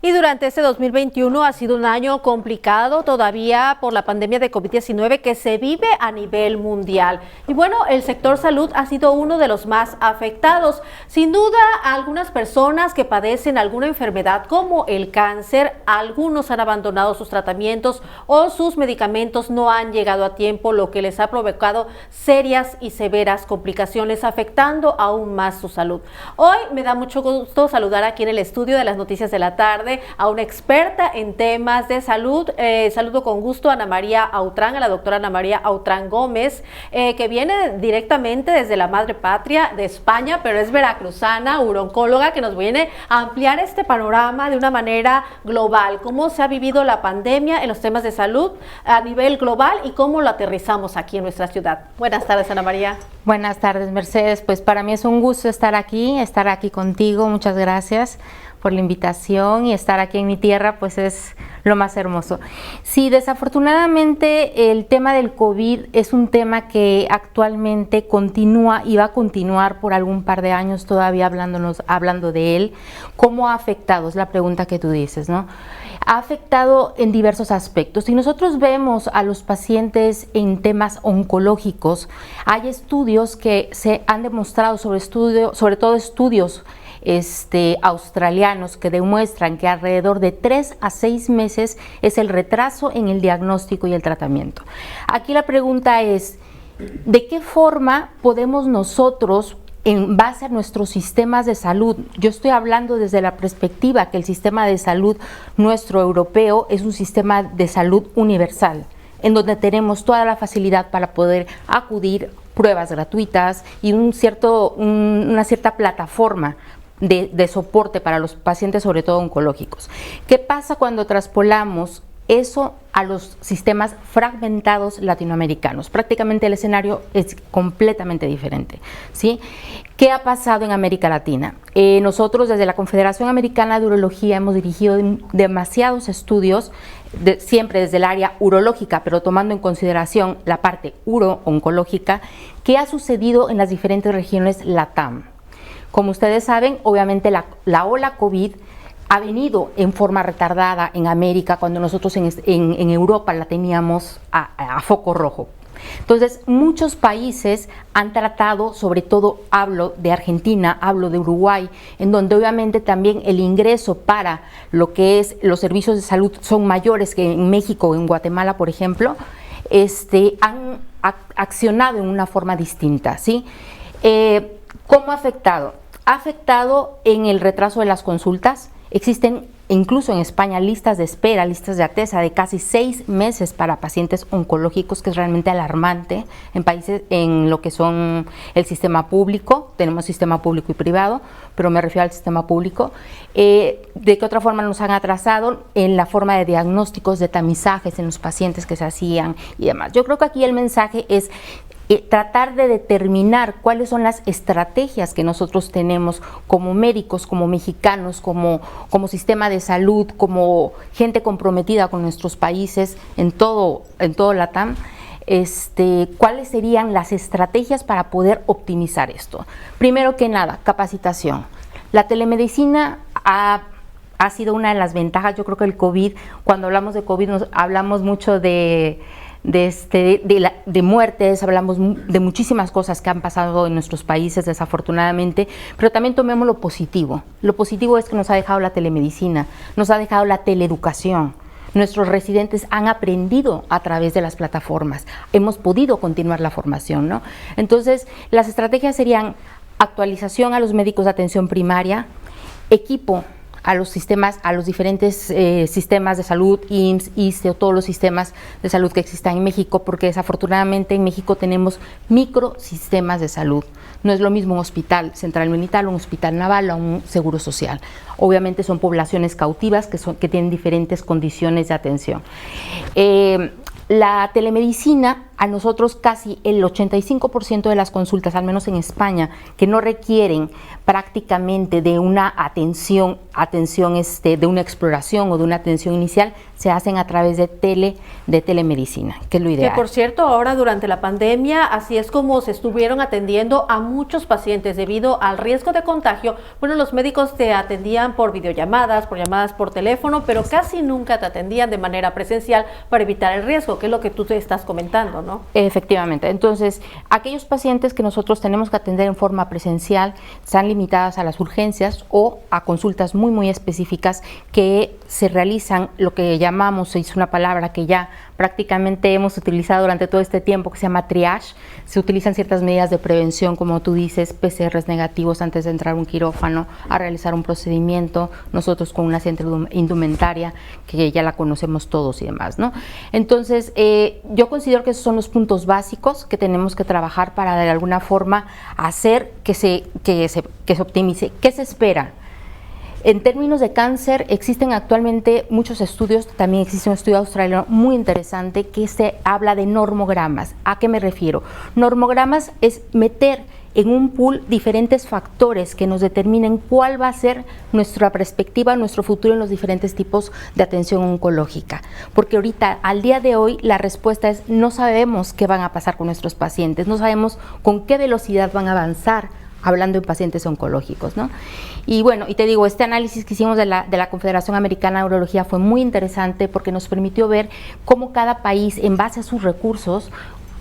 Y durante este 2021 ha sido un año complicado todavía por la pandemia de COVID-19 que se vive a nivel mundial. Y bueno, el sector salud ha sido uno de los más afectados. Sin duda, algunas personas que padecen alguna enfermedad como el cáncer, algunos han abandonado sus tratamientos o sus medicamentos no han llegado a tiempo, lo que les ha provocado serias y severas complicaciones, afectando aún más su salud. Hoy me da mucho gusto saludar aquí en el estudio de las Noticias de la Tarde a una experta en temas de salud. Saludo con gusto a Ana María Autrán, a la doctora Ana María Autrán Gómez, que viene directamente desde la madre patria de España, pero es veracruzana, uroncóloga, que nos viene a ampliar este panorama de una manera global, cómo se ha vivido la pandemia en los temas de salud a nivel global y cómo lo aterrizamos aquí en nuestra ciudad. Buenas tardes, Ana María. Buenas tardes, Mercedes. Pues para mí es un gusto estar aquí contigo. Muchas gracias por la invitación, y estar aquí en mi tierra pues es lo más hermoso. Sí, desafortunadamente el tema del COVID es un tema que actualmente continúa y va a continuar por algún par de años todavía hablando de él. ¿Cómo ha afectado? Es la pregunta que tú dices, ¿no? Ha afectado en diversos aspectos. Si nosotros vemos a los pacientes en temas oncológicos, hay estudios que se han demostrado, sobre todo estudios australianos, que demuestran que alrededor de 3 a 6 meses es el retraso en el diagnóstico y el tratamiento. Aquí la pregunta es, ¿de qué forma podemos nosotros, en base a nuestros sistemas de salud? Yo estoy hablando desde la perspectiva que el sistema de salud nuestro europeo es un sistema de salud universal, en donde tenemos toda la facilidad para poder acudir, pruebas gratuitas y una cierta plataforma de soporte para los pacientes, sobre todo oncológicos. ¿Qué pasa cuando traspolamos eso a los sistemas fragmentados latinoamericanos? Prácticamente el escenario es completamente diferente, ¿sí? ¿Qué ha pasado en América Latina? Nosotros desde la Confederación Americana de Urología hemos dirigido demasiados estudios, siempre desde el área urológica, pero tomando en consideración la parte uro-oncológica, ¿qué ha sucedido en las diferentes regiones LATAM? Como ustedes saben, obviamente la ola COVID ha venido en forma retardada en América, cuando nosotros en Europa la teníamos a foco rojo. Entonces, muchos países han tratado, sobre todo hablo de Argentina, hablo de Uruguay, en donde obviamente también el ingreso para lo que es los servicios de salud son mayores que en México o en Guatemala, por ejemplo, han accionado en una forma distinta, ¿sí? ¿Cómo ha afectado? Ha afectado en el retraso de las consultas. Existen incluso en España listas de espera, listas de ATESA de casi 6 meses para pacientes oncológicos, que es realmente alarmante en países en lo que son el sistema público. Tenemos sistema público y privado, pero me refiero al sistema público. ¿De qué otra forma nos han atrasado? En la forma de diagnósticos, de tamizajes en los pacientes que se hacían y demás. Yo creo que aquí el mensaje es tratar de determinar cuáles son las estrategias que nosotros tenemos como médicos, como mexicanos, como sistema de salud, como gente comprometida con nuestros países en todo LATAM, cuáles serían las estrategias para poder optimizar esto. Primero que nada, capacitación. La telemedicina ha sido una de las ventajas. Yo creo que el COVID, cuando hablamos de COVID, hablamos mucho de muertes, hablamos de muchísimas cosas que han pasado en nuestros países, desafortunadamente, pero también tomemos lo positivo. Lo positivo es que nos ha dejado la telemedicina, nos ha dejado la teleeducación. Nuestros residentes han aprendido a través de las plataformas, hemos podido continuar la formación, ¿no? Entonces, las estrategias serían actualización a los médicos de atención primaria, equipo a los diferentes sistemas de salud, IMSS, ISSSTE, o todos los sistemas de salud que existan en México, porque desafortunadamente en México tenemos microsistemas de salud. No es lo mismo un hospital central militar, un hospital naval o un seguro social. Obviamente son poblaciones cautivas que tienen diferentes condiciones de atención. La telemedicina a nosotros casi el 85% de las consultas, al menos en España, que no requieren prácticamente de una atención de una exploración o de una atención inicial, se hacen a través de telemedicina, que es lo ideal. Que por cierto, ahora durante la pandemia, así es como se estuvieron atendiendo a muchos pacientes debido al riesgo de contagio. Bueno, los médicos te atendían por videollamadas, por llamadas por teléfono, pero casi nunca te atendían de manera presencial para evitar el riesgo, que es lo que tú te estás comentando, ¿no? Efectivamente. Entonces, aquellos pacientes que nosotros tenemos que atender en forma presencial están limitadas a las urgencias o a consultas muy específicas que se realizan, lo que llamamos, es una palabra que ya prácticamente hemos utilizado durante todo este tiempo, que se llama triage. Se utilizan ciertas medidas de prevención, como tú dices, PCRs negativos antes de entrar a un quirófano, a realizar un procedimiento, nosotros con una cierta indumentaria que ya la conocemos todos y demás, ¿no? Entonces, yo considero que esos son los puntos básicos que tenemos que trabajar para de alguna forma hacer que se optimice. ¿Qué se espera? En términos de cáncer, existen actualmente muchos estudios, también existe un estudio australiano muy interesante que se habla de normogramas. ¿A qué me refiero? Normogramas es meter en un pool diferentes factores que nos determinen cuál va a ser nuestra perspectiva, nuestro futuro en los diferentes tipos de atención oncológica. Porque ahorita, al día de hoy, la respuesta es no sabemos qué van a pasar con nuestros pacientes, no sabemos con qué velocidad van a avanzar, hablando en pacientes oncológicos, ¿no? Y bueno, y te digo, este análisis que hicimos de la Confederación Americana de Urología fue muy interesante porque nos permitió ver cómo cada país, en base a sus recursos,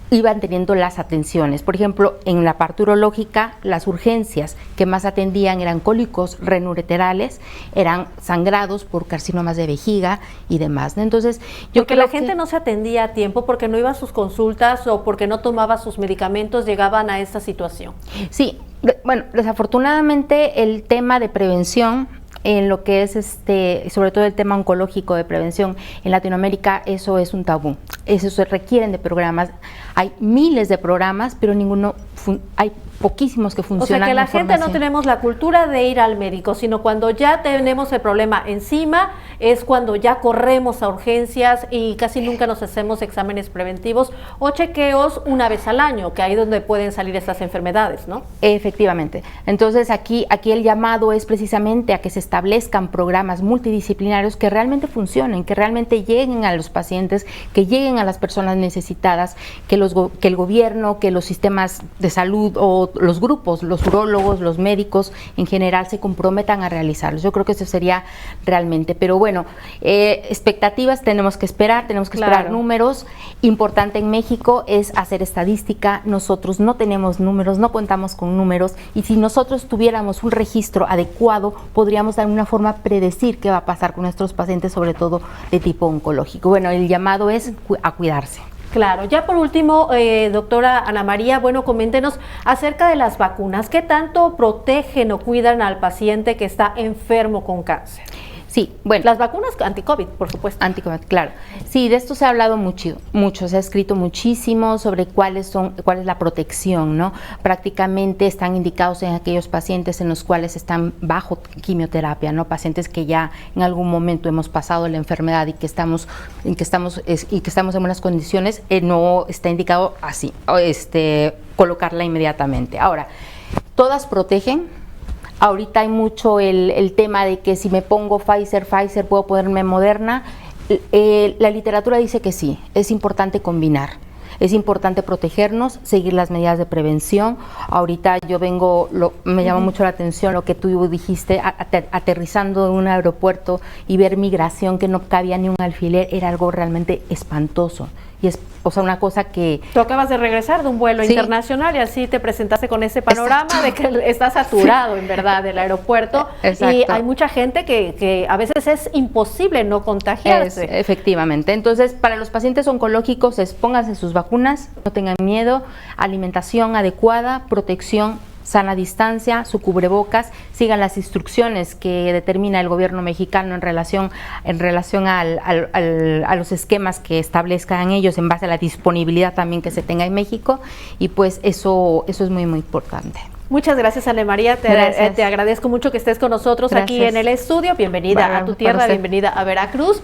iban teniendo las atenciones. Por ejemplo, en la parte urológica, las urgencias que más atendían eran cólicos renoureterales, eran sangrados por carcinomas de vejiga y demás, ¿no? Entonces, yo porque la gente no se atendía a tiempo, porque no iba a sus consultas o porque no tomaba sus medicamentos, llegaban a esta situación. Sí, bueno, desafortunadamente el tema de prevención en lo que es sobre todo el tema oncológico de prevención en Latinoamérica, eso es un tabú. Eso se requieren de programas. Hay miles de programas, pero hay poquísimos que funcionan. O sea que la gente no tenemos la cultura de ir al médico, sino cuando ya tenemos el problema encima, es cuando ya corremos a urgencias y casi nunca nos hacemos exámenes preventivos o chequeos una vez al año, que ahí es donde pueden salir estas enfermedades, ¿no? Efectivamente. Entonces aquí el llamado es precisamente a que se establezcan programas multidisciplinarios que realmente funcionen, que realmente lleguen a los pacientes, que lleguen a las personas necesitadas, que el gobierno, que los sistemas de salud o los grupos, los urólogos, los médicos en general se comprometan a realizarlos. Yo creo que eso sería realmente, pero bueno, expectativas tenemos que esperar Claro. números. Importante en México es hacer estadística. Nosotros no tenemos números, no contamos con números, y si nosotros tuviéramos un registro adecuado, podríamos de alguna forma predecir qué va a pasar con nuestros pacientes, sobre todo de tipo oncológico. Bueno, el llamado es a cuidarse. Claro, ya por último, doctora Ana María, bueno, coméntenos acerca de las vacunas. ¿Qué tanto protegen o cuidan al paciente que está enfermo con cáncer? Sí, bueno. Las vacunas anti-COVID, por supuesto. Anti-COVID, claro. Sí, de esto se ha hablado mucho, se ha escrito muchísimo sobre cuál es la protección, ¿no? Prácticamente están indicados en aquellos pacientes en los cuales están bajo quimioterapia, ¿no? Pacientes que ya en algún momento hemos pasado la enfermedad y que estamos en buenas condiciones, no está indicado así, colocarla inmediatamente. Ahora, todas protegen. Ahorita hay mucho el tema de que si me pongo Pfizer, puedo ponerme Moderna. La literatura dice que sí, es importante combinar. Es importante protegernos, seguir las medidas de prevención. Ahorita me llama mucho la atención lo que tú dijiste, aterrizando en un aeropuerto y ver migración que no cabía ni un alfiler, era algo realmente espantoso. Y es, una cosa que... Tú acabas de regresar de un vuelo internacional y así te presentaste con ese panorama de que está saturado, en verdad, el aeropuerto. Exacto. Y hay mucha gente que a veces es imposible no contagiarse. Efectivamente. Entonces, para los pacientes oncológicos, pónganse sus vacunas, no tengan miedo, alimentación adecuada, protección, sana distancia, su cubrebocas, sigan las instrucciones que determina el gobierno mexicano en relación a los esquemas que establezcan ellos en base a la disponibilidad también que se tenga en México, y pues eso es muy importante. Muchas gracias, Ana María, te agradezco mucho que estés con nosotros aquí en el estudio. Bienvenida a tu tierra, bienvenida a Veracruz.